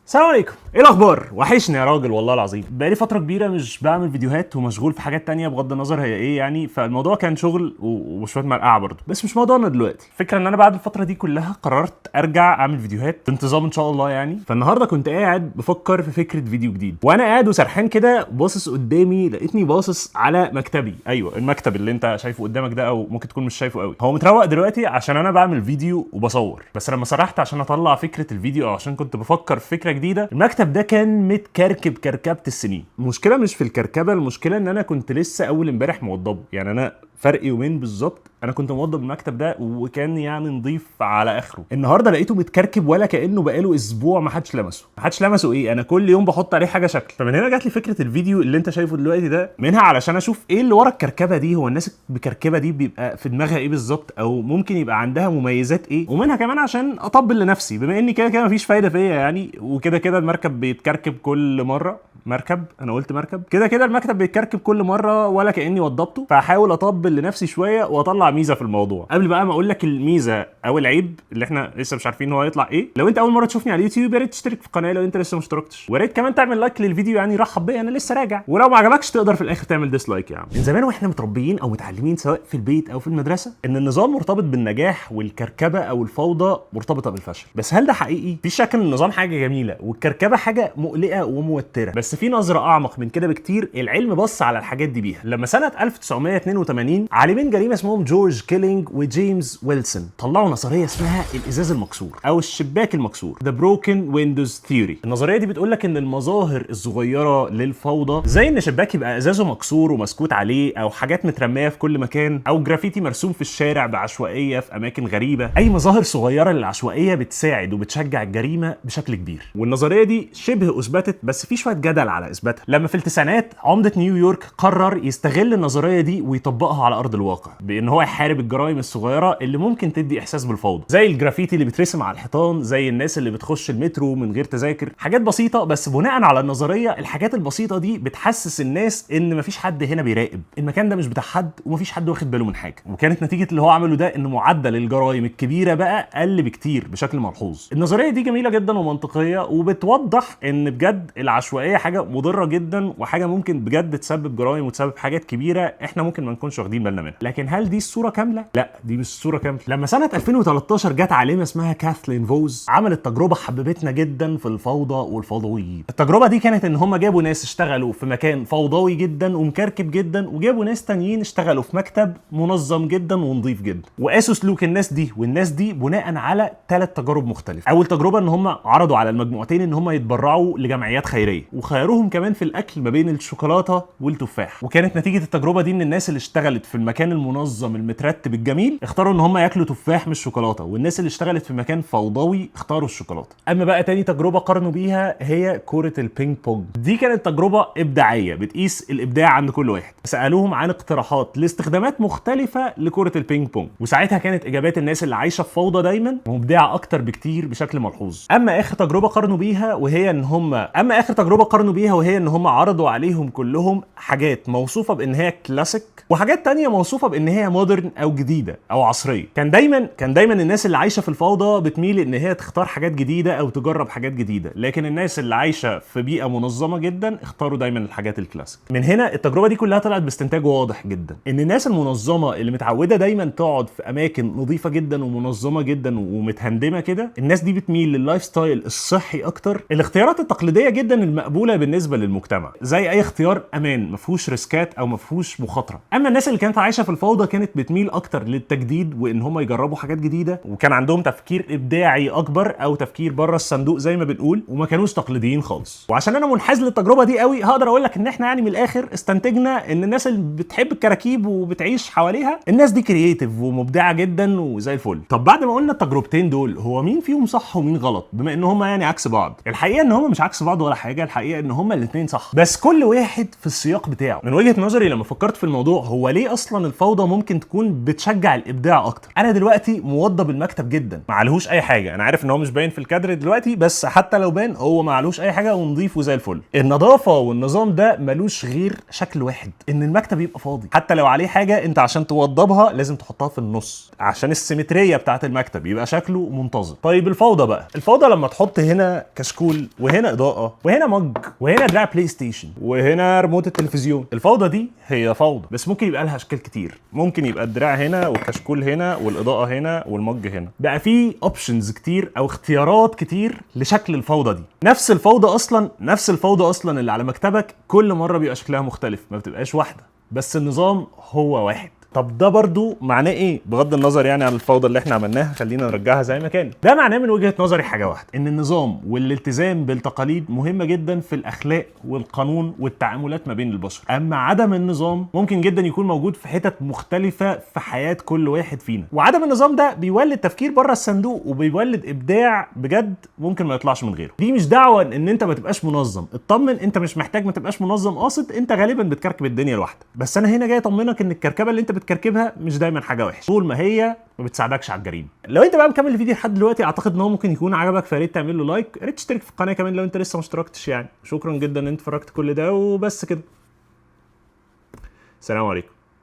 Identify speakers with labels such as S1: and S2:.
S1: السلام عليكم، ايه الاخبار؟ وحشني يا راجل والله العظيم. بقالي فتره كبيره مش بعمل فيديوهات ومشغول في حاجات تانية بغض النظر هي ايه يعني، فالموضوع كان شغل وشويه مرقعه برضه، بس مش موضوعنا دلوقتي. فكره ان انا بعد الفتره دي كلها قررت ارجع اعمل فيديوهات بانتظام ان شاء الله يعني. فالنهارده كنت قاعد بفكر في فكره فيديو جديد، وانا قاعد وسرحان كده باصص قدامي لقيتني باصص على مكتبي. ايوه المكتب اللي انت شايفه قدامك ده، او ممكن تكون مش شايفه قوي. هو متروق دلوقتي عشان انا بعمل فيديو وبصور، بس لما سرحت عشان اطلع فكره الفيديو او عشان كنت بفكر في فكره جديده، المكتب ده كان متكركب كركبه السنين. المشكله مش في الكركبه، المشكله ان انا كنت لسه اول امبارح موضبه. يعني انا فرق يومين بالظبط انا كنت موضب المكتب ده وكان يعني نضيف على اخره. النهارده لقيته متكركب ولا كانه بقاله اسبوع ما حدش لمسه. ايه، انا كل يوم بحط عليه حاجه شكل. فمن هنا جات لي فكره الفيديو اللي انت شايفه دلوقتي ده، منها علشان اشوف ايه اللي ورا الكركبه دي. هو الناس بكركبه دي بيبقى في دماغها ايه بالظبط، او ممكن يبقى عندها مميزات ايه. ومنها كمان عشان اطبل لنفسي، بما اني كده مفيش فايده فيا يعني، وكده المركب بيتكركب كل مره. مركب كده المكتب بيتكركب كل مره ولا كاني وضبته. فهحاول اطبل لنفسي شويه واطلع ميزه في الموضوع. قبل بقى ما اقول لك الميزه او العيب اللي احنا لسه مش عارفين هو هيطلع ايه، لو انت اول مره تشوفني على اليوتيوب يا ريت تشترك في القناه لو انت لسه ما اشتركتش، ويا ريت كمان تعمل لايك للفيديو يعني رحب بيا انا لسه راجع. ولو ما عجبكش تقدر في الاخر تعمل ديسلايك. يعني من زمان واحنا متربيين او متعلمين سواء في البيت او في المدرسه ان النظام مرتبط بالنجاح، والكركبه او الفوضى مرتبطه بالفشل. بس هل ده حقيقي؟ في شك ان النظام حاجه جميله والكركبه حاجه مقلقه وموتره، بس في نظره اعمق من كده بكتير العلم بص على الحاجات دي بيها. لما سنه 1982 عالمين جريمه اسمهم جورج كيلينج وجيمس ويلسون طلعوا نظريه اسمها الازاز المكسور او الشباك المكسور، The Broken Windows Theory. النظريه دي بتقول لك ان المظاهر الصغيره للفوضى زي ان شباك يبقى ازازه مكسور ومسكوت عليه، او حاجات مترميه في كل مكان، او جرافيتي مرسوم في الشارع بعشوائيه في اماكن غريبه. اي مظاهر صغيره للعشوائيه بتساعد وبتشجع الجريمه بشكل كبير. والنظريه دي شبه اثبتت، بس في شويه جدل على اثباتها. لما في التسعينات عمده نيويورك قرر يستغل النظريه دي ويطبقها على ارض الواقع، بان هو يحارب الجرائم الصغيره اللي ممكن تدي احساس بالفوضى، زي الجرافيتي اللي بيترسم على الحيطان، زي الناس اللي بتخش المترو من غير تذاكر. حاجات بسيطه بس بناء على النظريه الحاجات البسيطه دي بتحسس الناس ان مفيش حد هنا بيراقب، المكان ده مش بتاع حد ومفيش حد واخد باله من حاجه. وكانت نتيجه اللي هو عمله ده ان معدل الجرائم الكبيره بقى قل بكتير بشكل ملحوظ. النظريه دي جميله جدا ومنطقيه، وبتوضح ان بجد العشوائيه حاجه مضره جدا، وحاجه ممكن بجد تسبب جرائم وتسبب حاجات كبيره احنا ممكن ما نكونش واخدين بالنا منها. لكن هل دي الصوره كامله؟ لا، دي مش الصوره كامله. لما سنه 2013 جت عالمه اسمها كاثلين فوز عملت تجربه حببتنا جدا في الفوضى والفوضويين. التجربه دي كانت ان هم جابوا ناس اشتغلوا في مكان فوضوي جدا ومكركب جدا، وجابوا ناس تانيين اشتغلوا في مكتب منظم جدا ونظيف جدا، وقاسوا سلوك الناس دي والناس دي بناء على 3 تجارب مختلفه. اول تجربه ان هم عرضوا على المجموعتين ان هم يتبرعوا لجمعيات خيريه، وخيروهم كمان في الاكل ما بين الشوكولاته والتفاح. وكانت نتيجه التجربه دي ان الناس اللي اشتغلت في المكان المنظم المترتب الجميل اختاروا ان هم ياكلوا تفاح مش شوكولاته، والناس اللي اشتغلت في مكان فوضوي اختاروا الشوكولاته. اما بقى تاني تجربه قارنوا بيها هي كره البينج بونج. دي كانت تجربه ابداعيه بتقيس الابداع عند كل واحد. سالوهم عن اقتراحات لاستخدامات مختلفه لكره البينج بونج، وساعتها كانت اجابات الناس اللي عايشه في فوضى دايما مبدعه اكتر بكتير بشكل ملحوظ. اما اخر تجربه قارنوا بيها وهي ان هم عرضوا عليهم كلهم حاجات موصوفه بان هي كلاسيك، وحاجات تانية موصوفه بان هي مودرن او جديده او عصريه. كان دايما الناس اللي عايشه في الفوضى بتميل ان هي تختار حاجات جديده او تجرب حاجات جديده، لكن الناس اللي عايشه في بيئه منظمه جدا اختاروا دايما الحاجات الكلاسيك. من هنا التجربه دي كلها طلعت باستنتاج واضح جدا ان الناس المنظمه اللي متعوده دايما تقعد في اماكن نظيفه جدا ومنظمه جدا ومتهندمه كده، الناس دي بتميل لللايف ستايل الصحي اكتر، الاختيارات التقليديه جدا المقبوله بالنسبه للمجتمع، زي اي اختيار امان ما فيهوش ريسكات او ما فيهوش مخاطره. اما الناس اللي كانت عايشه في الفوضى كانت بتميل اكتر للتجديد وان هم يجربوا حاجات جديده، وكان عندهم تفكير ابداعي اكبر او تفكير بره الصندوق زي ما بنقول، وما كانوش تقليديين خالص. وعشان انا منحاز للتجربه دي قوي هقدر اقول لك ان احنا يعني من الاخر استنتجنا ان الناس اللي بتحب الكراكيب وبتعيش حواليها الناس دي كرييتيف ومبدعه جدا وزي الفل. طب بعد ما قلنا التجربتين دول هو مين فيهم صح ومين غلط، بما ان هم يعني عكس بعض؟ الحقيقه ان هم مش عكس بعض ولا حاجه، الحقيقه ان هما الاثنين صح، بس كل واحد في السياق بتاعه. من وجهة نظري لما فكرت في الموضوع، هو ليه اصلا الفوضى ممكن تكون بتشجع الابداع اكتر؟ انا دلوقتي موضب المكتب جدا، ما عليهوش اي حاجه، انا عارف ان هو مش باين في الكادر دلوقتي، بس حتى لو بان هو ما عليهوش اي حاجه ونضيف وزي الفل. النظافه والنظام ده ملوش غير شكل واحد، ان المكتب يبقى فاضي. حتى لو عليه حاجه انت عشان توضبها لازم تحطها في النص عشان السيمتريه بتاعه المكتب يبقى شكله منتظم. طيب الفوضى بقى، الفوضى لما تحط هنا كشكول وهنا اضاءه وهنا مج وهنا دراع بلاي ستيشن وهنا ريموت التلفزيون، الفوضى دي هي فوضى، بس ممكن يبقى لها اشكال كتير. ممكن يبقى الدراع هنا والكشكول هنا والاضاءه هنا والمج هنا. بقى في اوبشنز كتير او اختيارات كتير لشكل الفوضى دي. نفس الفوضى اصلا اللي على مكتبك كل مره بيبقى شكلها مختلف، ما بتبقاش واحده، بس النظام هو واحد. طب ده برضو معناه ايه؟ بغض النظر يعني عن الفوضى اللي احنا عملناها، خلينا نرجعها زي ما كان. ده معناه من وجهة نظري حاجة واحدة، ان النظام والالتزام بالتقاليد مهمة جدا في الاخلاق والقانون والتعاملات ما بين البشر. اما عدم النظام ممكن جدا يكون موجود في حتت مختلفة في حياة كل واحد فينا، وعدم النظام ده بيولد تفكير بره الصندوق وبيولد ابداع بجد ممكن ما يطلعش من غيره. دي مش دعوة ان انت ما تبقاش منظم، اطمن، انت مش محتاج ما تبقاش منظم قاصد، انت غالبا بتكركب الدنيا لوحدك. بس انا هنا جاي اطمنك ان الكركبة اللي انت بتكركبها مش دايما حاجه وحشه، طول ما هي ما بتساعدكش على الجريمه. لو انت بقى مكمل الفيديو لحد دلوقتي، اعتقد ان هو ممكن يكون عجبك، فيا ريت تعمل له لايك، يا ريت تشترك في القناه كمان لو انت لسه ما اشتركتش يعني. شكرا جدا ان انت اتفرجت كل ده، وبس كده. السلام عليكم.